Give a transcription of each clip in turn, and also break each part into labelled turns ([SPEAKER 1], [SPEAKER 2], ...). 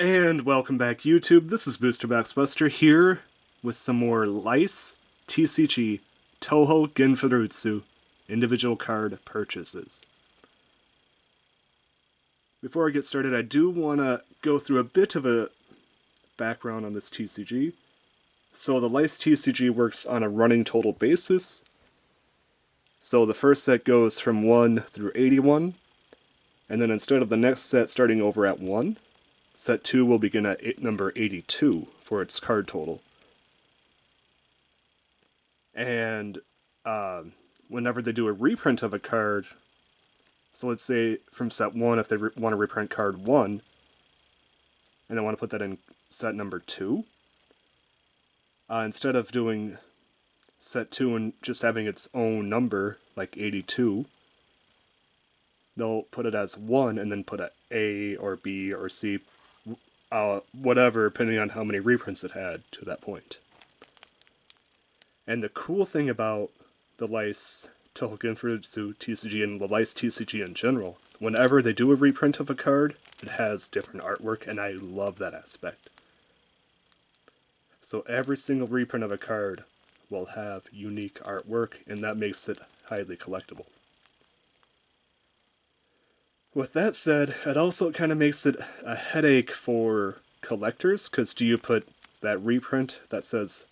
[SPEAKER 1] And welcome back, YouTube. This is Booster Box Buster here with some more Lycee TCG Touhou Ginfuritsu individual card purchases. Before I get started, I do want to go through a bit of a background on this TCG. So the Lycee TCG works on a running total basis. So the first set goes from 1 through 81, and then instead of the next set starting over at 1, Set 2 will begin at number 82 for its card total. And whenever they do a reprint of a card, so let's say from set 1, if they want to reprint card 1, and they want to put that in set number 2, instead of doing set 2 and just having its own number, like 82, they'll put it as 1 and then put A or B or C, whatever, depending on how many reprints it had to that point. And the cool thing about the Lycee Touhou Ginfuritsu TCG and the Lycee TCG in general, whenever they do a reprint of a card, it has different artwork, and I love that aspect. So every single reprint of a card will have unique artwork, and that makes it highly collectible. With that said, it also kind of makes it a headache for collectors, because do you put that reprint that says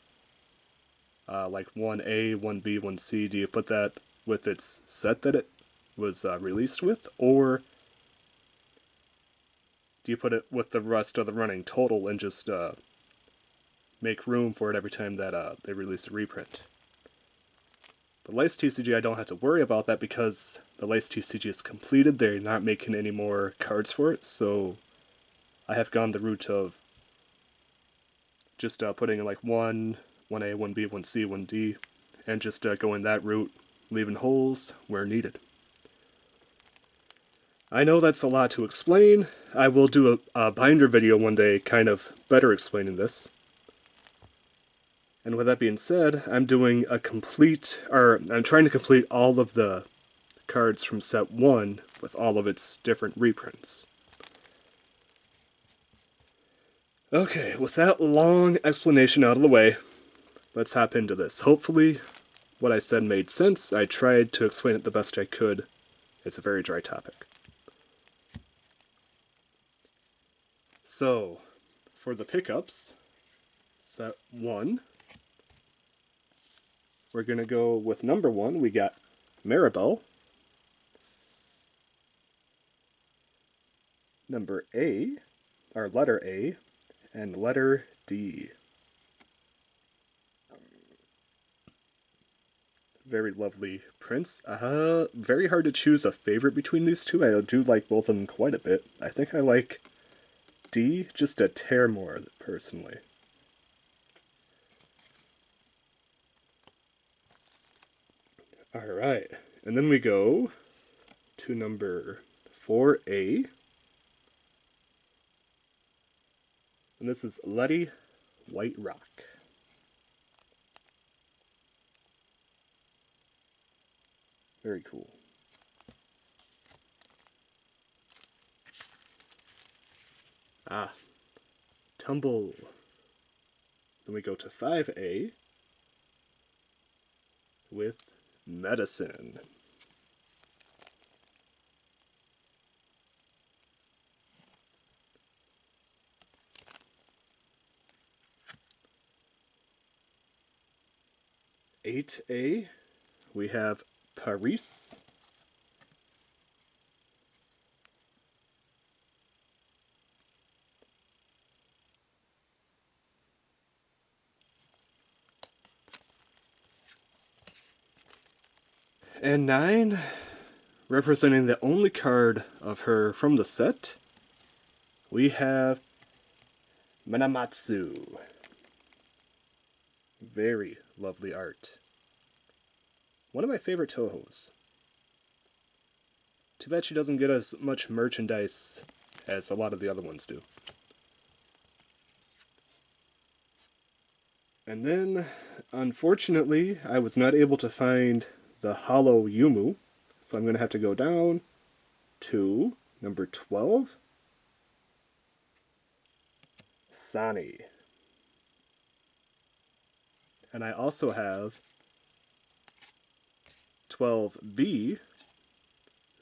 [SPEAKER 1] like 1A, 1B, 1C, do you put that with its set that it was released with, or do you put it with the rest of the running total and just make room for it every time that they release a reprint? The Lycee TCG, I don't have to worry about that because the Lycee TCG is completed. They're not making any more cards for it, so I have gone the route of just putting in like 1A, 1B, 1C, 1D, and just going that route, leaving holes where needed. I know that's a lot to explain. I will do a binder video one day kind of better explaining this. And with that being said, I'm doing I'm trying to complete all of the cards from set 1 with all of its different reprints. Okay, with that long explanation out of the way, let's hop into this. Hopefully what I said made sense. I tried to explain it the best I could. It's a very dry topic. So, for the pickups, set 1, we're going to go with number 1. We got Maribel. Number A, or letter A, and letter D. Very lovely prints. Very hard to choose a favorite between these two. I do like both of them quite a bit. I think I like D just a tear more, personally. Alright, and then we go to number 4A. And this is Letty White Rock. Very cool. Tumble. Then we go to 5A with Medicine. Eight A, we have Paris. And 9, representing the only card of her from the set, we have Minamitsu. Very lovely art. One of my favorite Touhous. Too bad she doesn't get as much merchandise as a lot of the other ones do. And then, unfortunately, I was not able to find the holo Youmu, so I'm going to have to go down to number 12. Sanae. And I also have 12B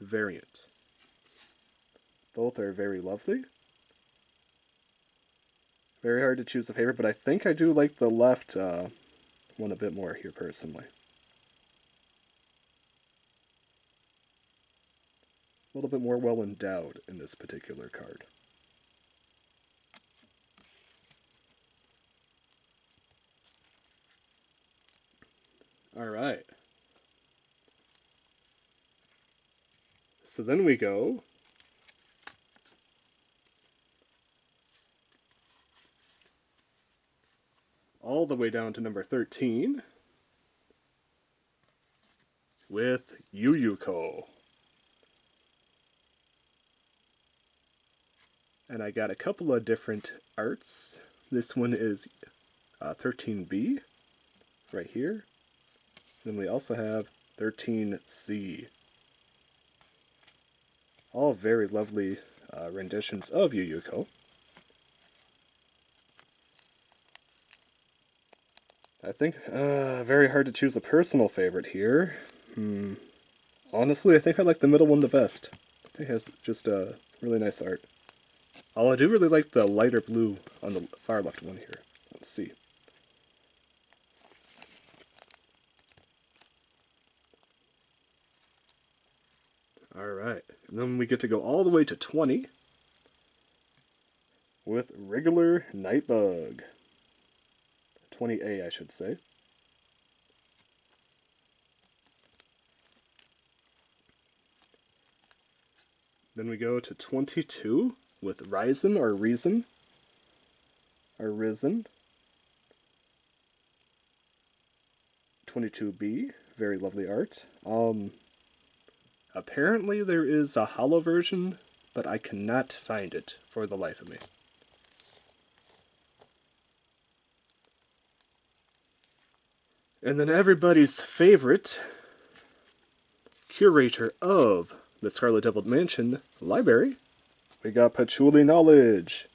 [SPEAKER 1] variant. Both are very lovely. Very hard to choose a favorite, but I think I do like the left one a bit more here personally. A little bit more well endowed in this particular card. Alright. So then we go all the way down to number 13 with Yuyuko. And I got a couple of different arts. This one is 13B right here. Then we also have 13C. All very lovely renditions of Yuyuko. I think very hard to choose a personal favorite here. Honestly, I think I like the middle one the best. I think it has just a really nice art. Although I do really like the lighter blue on the far left one here. Let's see. Alright, and then we get to go all the way to 20 with regular Nightbug. 20A, I should say. Then we go to 22 with Reisen or Reason. Or Risen. 22B, very lovely art. Apparently there is a holo version, but I cannot find it for the life of me. And then everybody's favorite curator of the Scarlet Devil Mansion library, we got Patchouli Knowledge.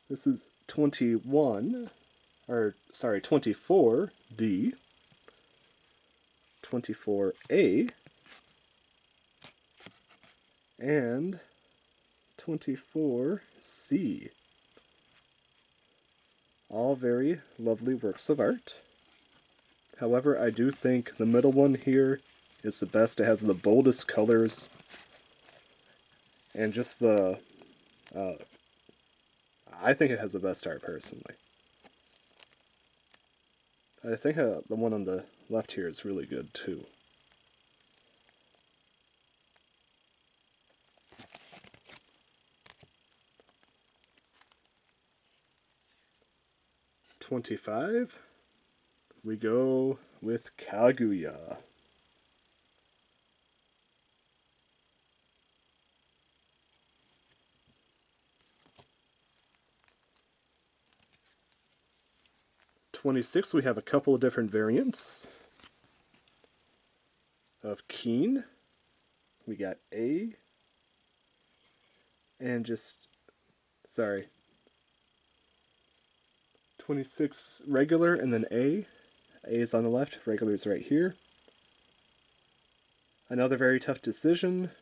[SPEAKER 1] This is 24D, 24A, and 24C. All very lovely works of art. However, I do think the middle one here is the best. It has the boldest colors, and just the... I think it has the best art, personally. I think the one on the left here is really good, too. '25, we go with Kaguya. '26, we have a couple of different variants of Keen. We got A, and just, sorry, 26 regular, and then A. A is on the left, regular is right here. Another very tough decision.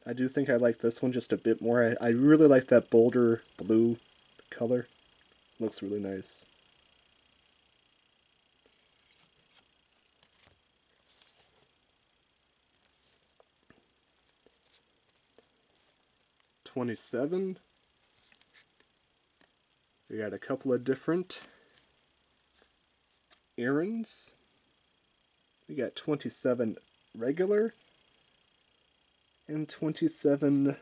[SPEAKER 1] I do think I like this one just a bit more. I really like that bolder blue color. Looks really nice. '27. We got a couple of different errands. We got 27 regular and 27B.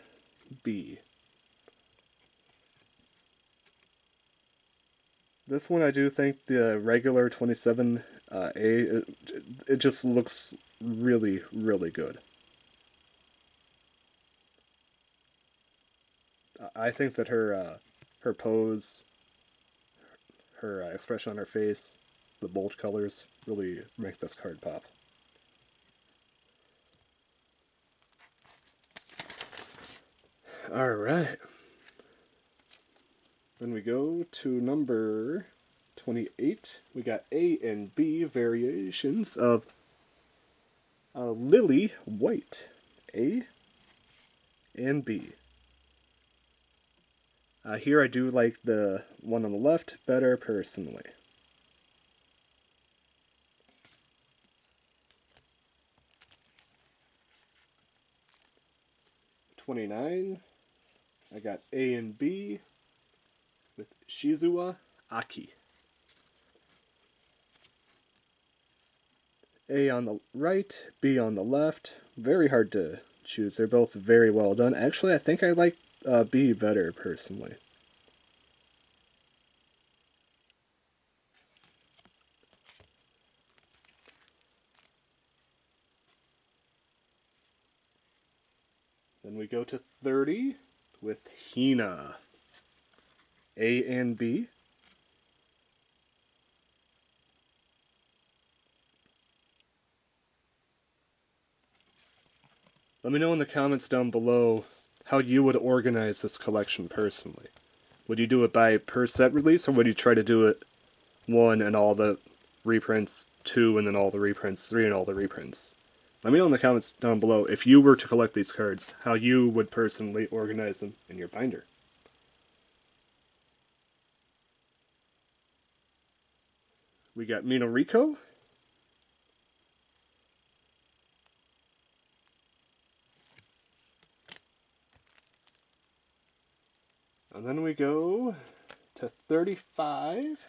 [SPEAKER 1] This one I do think the regular 27A, it just looks really, really good. I think that her pose, her expression on her face, the bold colors really make this card pop. Alright. Then we go to number 28. We got A and B variations of Lily White. A and B. Here I do like the one on the left better personally. '29. I got A and B with Shizuya Aki. A on the right, B on the left. Very hard to choose. They're both very well done. Actually, I think I like B better personally. Then we go to 30 with Hina. A and B. Let me know in the comments down below how you would organize this collection personally. Would you do it by per set release, or would you try to do it 1 and all the reprints, 2 and then all the reprints, 3 and all the reprints? Let me know in the comments down below if you were to collect these cards, how you would personally organize them in your binder. We got Minamitsu. And then we go to 35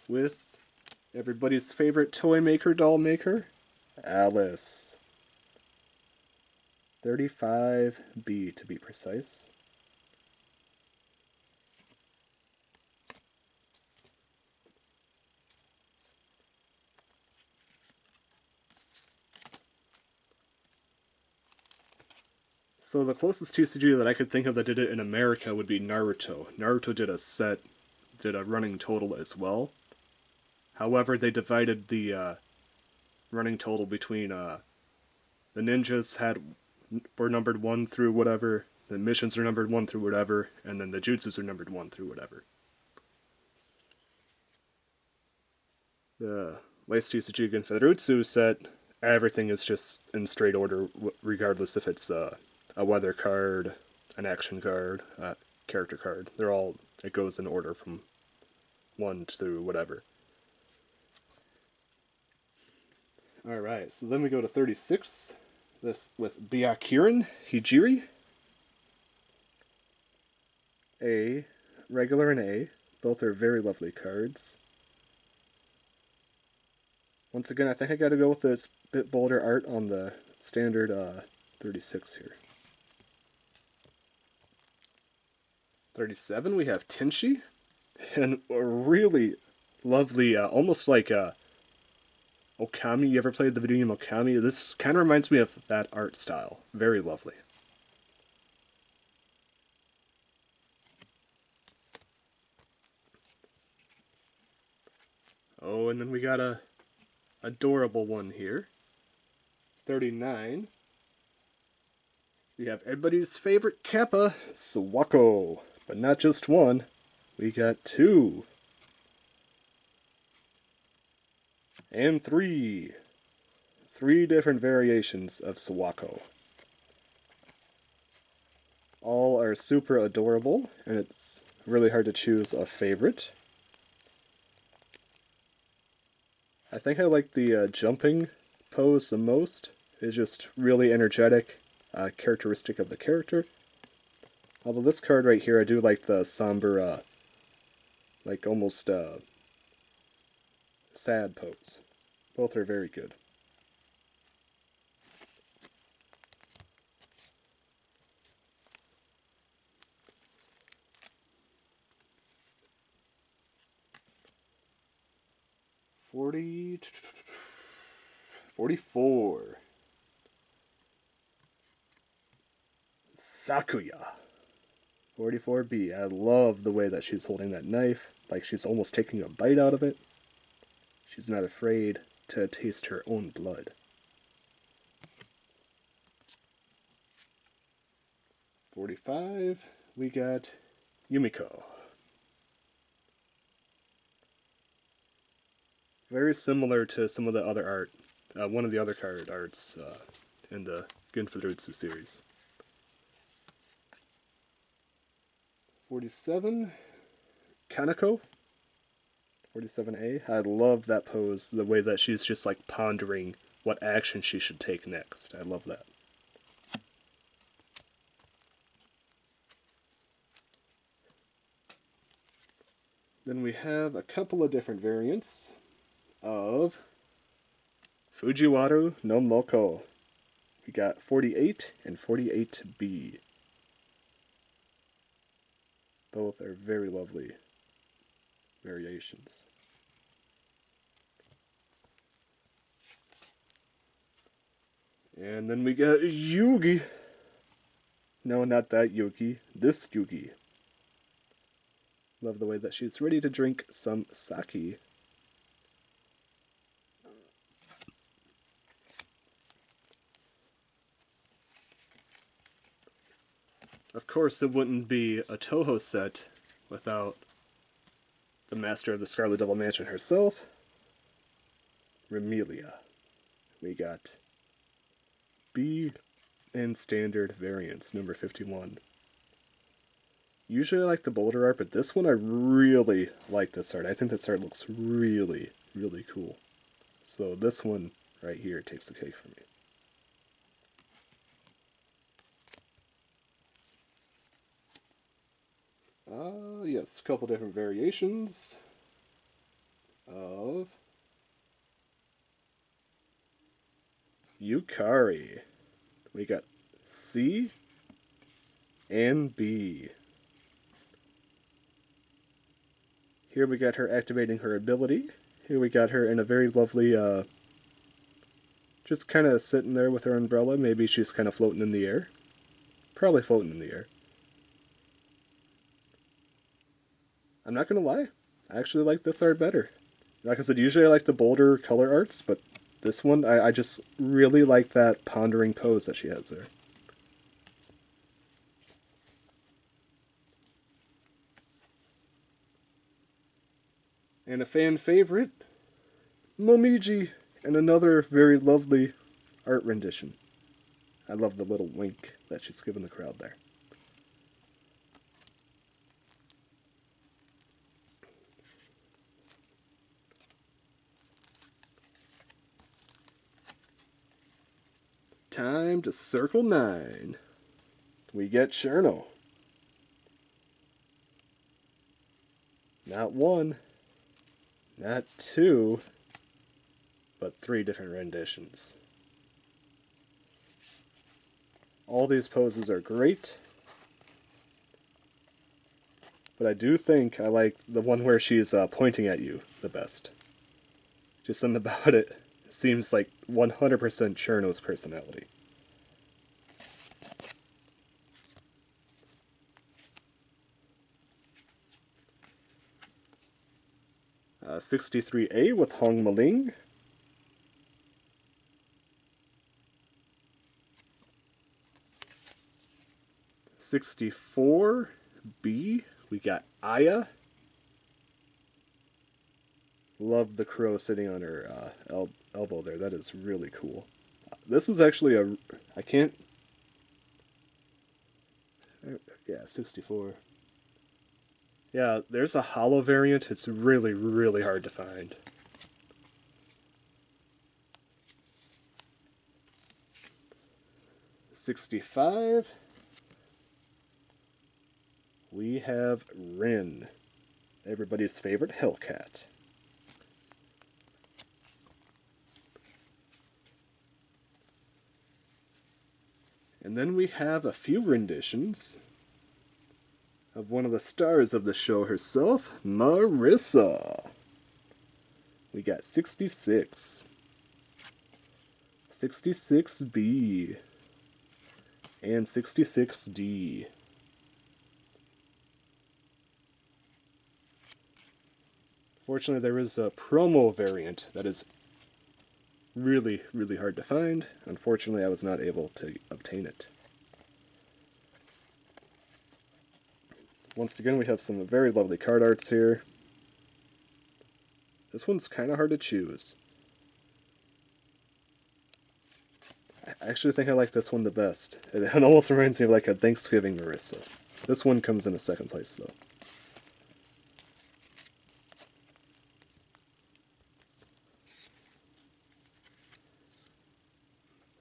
[SPEAKER 1] with everybody's favorite toy maker, doll maker, Alice. 35B to be precise. So the closest TCG that I could think of that did it in America would be Naruto. Naruto did a running total as well. However, they divided the running total between the ninjas were numbered 1 through whatever, the missions are numbered 1 through whatever, and then the jutsus are numbered 1 through whatever. The Lycee TCG Ginfuritsu set, everything is just in straight order, regardless if it's a weather card, an action card, a character card. It goes in order from 1 through whatever. Alright, so then we go to 36. This with Byakuren Hijiri. A, regular and A. Both are very lovely cards. Once again, I think I gotta go with this bit bolder art on the standard 36 here. 37, we have Tenshi. And a really lovely, almost like Okami. You ever played the video game Okami? This kind of reminds me of that art style. Very lovely. Oh, and then we got a adorable one here. 39. We have everybody's favorite Kappa, Suwako. But not just one. We got 2. And 3. 3 different variations of Suwako. All are super adorable, and it's really hard to choose a favorite. I think I like the jumping pose the most. It's just really energetic, characteristic of the character. Although this card right here, I do like the somber, like almost sad pose. Both are very good. $44. Sakuya. 44B. I love the way that she's holding that knife, like she's almost taking a bite out of it. She's not afraid to taste her own blood. 45, we got Yumiko. Very similar to some of the other art, one of the other card arts in the Ginfuritsu series. 47, Kanako. 47A. I love that pose, the way that she's just like pondering what action she should take next. I love that. Then we have a couple of different variants of Fujiwara no Moko. We got 48 and 48B. Both are very lovely variations. And then we got Yugi. No, not that Yugi. This Yugi. Love the way that she's ready to drink some sake. Of course, it wouldn't be a Touhou set without the master of the Scarlet Devil Mansion herself, Remilia. We got B and standard variants, number 51. Usually I like the bolder art, but this one I really like this art. I think this art looks really, really cool. So this one right here takes the cake for me. Yes, a couple different variations of Yukari. We got C and B. Here we got her activating her ability. Here we got her in a very lovely, just kind of sitting there with her umbrella. Maybe she's kind of floating in the air. Probably floating in the air. I'm not going to lie. I actually like this art better. Like I said, usually I like the bolder color arts, but this one, I just really like that pondering pose that she has there. And a fan favorite, Momiji, and another very lovely art rendition. I love the little wink that she's giving the crowd there. Time to circle 9. We get Cherno. Not 1, not 2, but 3 different renditions. All these poses are great, but I do think I like the one where she's pointing at you the best. Just something about it seems like 100% Cherno's personality. Uh, 63A with Hong Meiling. $64B, we got Aya. Love the crow sitting on her elbow there. That is really cool. This is actually a... I can't... Yeah, 64. Yeah, there's a holo variant. It's really, really hard to find. $65. We have Rin, everybody's favorite Hellcat. And then we have a few renditions of one of the stars of the show herself, Marisa. We got 66, 66B, and 66D. Fortunately, there is a promo variant that is really, really hard to find. Unfortunately, I was not able to obtain it. Once again, we have some very lovely card arts here. This one's kind of hard to choose. I actually think I like this one the best. It almost reminds me of like a Thanksgiving Marisa. This one comes in a second place though.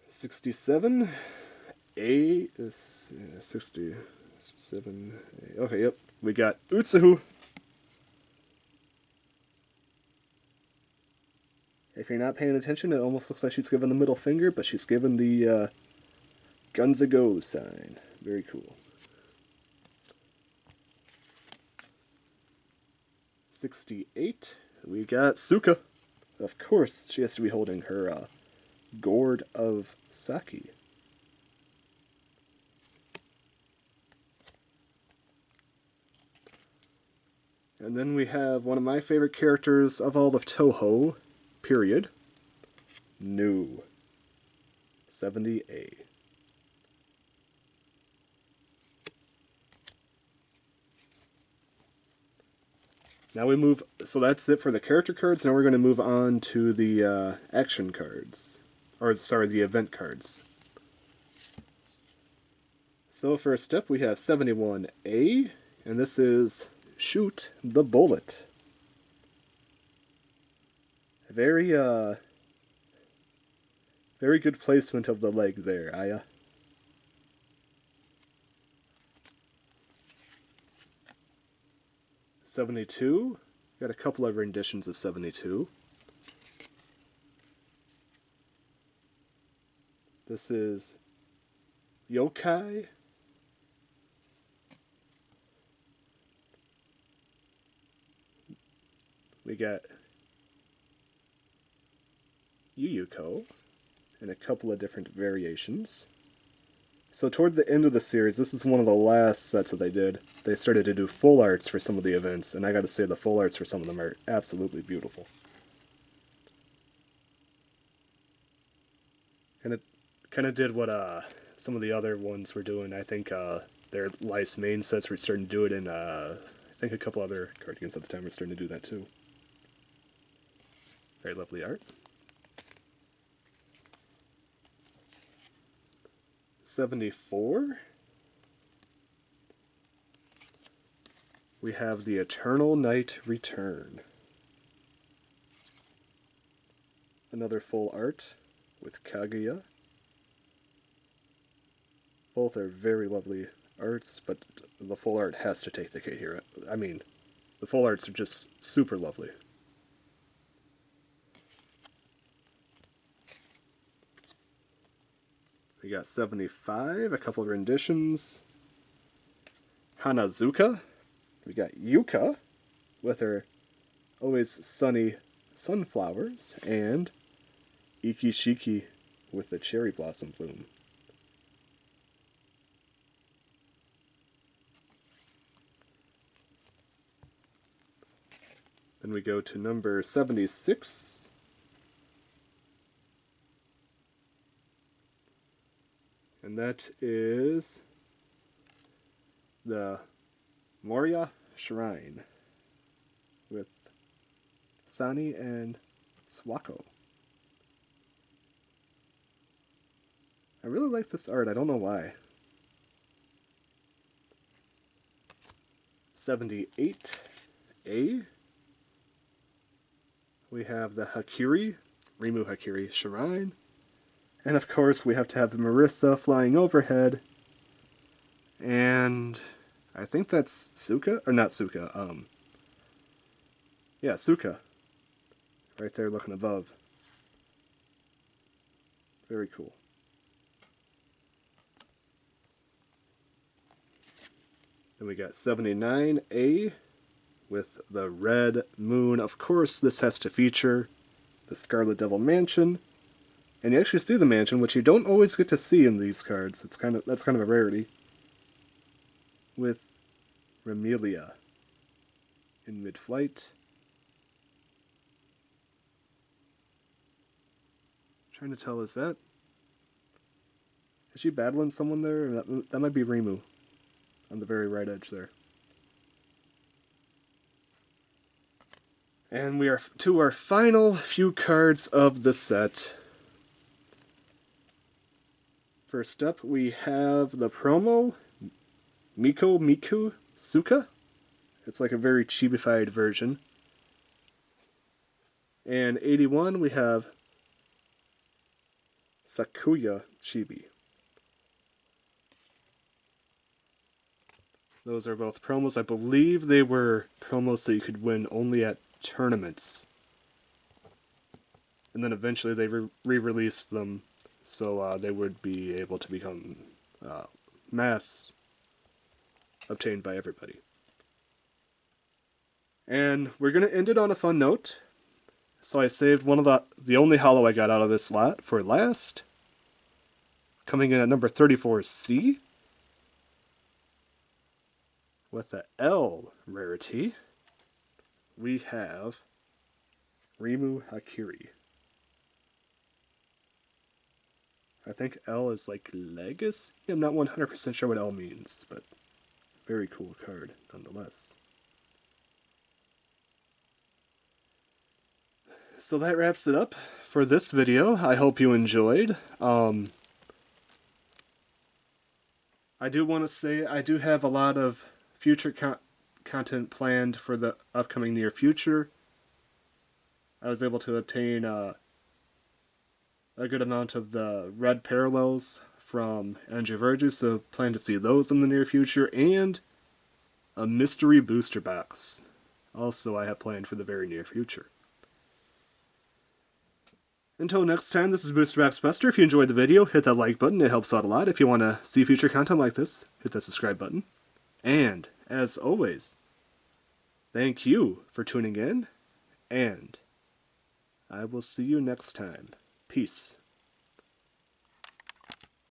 [SPEAKER 1] $67. A is 67. Okay, yep. We got Utsuho. If you're not paying attention, it almost looks like she's given the middle finger, but she's given the guns a go sign. Very cool. 68. We got Suika. Of course, she has to be holding her gourd of sake. And then we have one of my favorite characters of all of Touhou, period. No. 70A. Now we move, so that's it for the character cards. Now we're going to move on to the action cards. Or, sorry, the event cards. So first up we have 71A, and this is Shoot the Bullet. Very good placement of the leg there, Aya. $72. Got a couple of renditions of 72. This is Yokai. We got Yuyuko and a couple of different variations. So toward the end of the series, this is one of the last sets that they did. They started to do full arts for some of the events, and I gotta say the full arts for some of them are absolutely beautiful. And it kind of did what some of the other ones were doing. I think their Lycee main sets were starting to do it, and I think a couple other card games at the time were starting to do that too. Very lovely art. 74. We have the Eternal Night Return. Another full art with Kaguya. Both are very lovely arts, but the full art has to take the cake here. I mean, the full arts are just super lovely. We got 75, a couple of renditions. Hanazuka. We got Yuka with her always sunny sunflowers, and Ikishiki with the cherry blossom bloom. Then we go to number 76. And that is the Moria Shrine with Sanae and Suwako. I really like this art, I don't know why. 78A. We have the Hakiri, Reimu Hakiri Shrine. And of course we have to have Marisa flying overhead. And I think that's Suika, or not Suika, yeah, Suika. Right there looking above. Very cool. Then we got 79A with the Red Moon. Of course, this has to feature the Scarlet Devil Mansion. And you actually see the mansion, which you don't always get to see in these cards. That's kind of a rarity. With Remilia in mid-flight. Trying to tell, is that... Is she battling someone there? That might be Reimu on the very right edge there. And we are to our final few cards of the set. First up, we have the promo, Miku Suika. It's like a very chibified version. And 81, we have Sakuya Chibi. Those are both promos. I believe they were promos that you could win only at tournaments. And then eventually they re-released them so they would be able to become mass obtained by everybody. And we're going to end it on a fun note. So I saved one of the only holo I got out of this lot for last. Coming in at number 34C. With the L rarity, we have Reimu Hakiri. I think L is like legacy? I'm not 100% sure what L means, but very cool card nonetheless. So that wraps it up for this video. I hope you enjoyed. I do want to say I do have a lot of future content planned for the upcoming near future. I was able to obtain a good amount of the red parallels from Andrew Verges, so plan to see those in the near future, and a mystery booster box. Also, I have planned for the very near future. Until next time, this is Booster Box Buster. If you enjoyed the video, hit that like button, it helps out a lot. If you want to see future content like this, hit that subscribe button. And, as always, thank you for tuning in, and I will see you next time. Peace.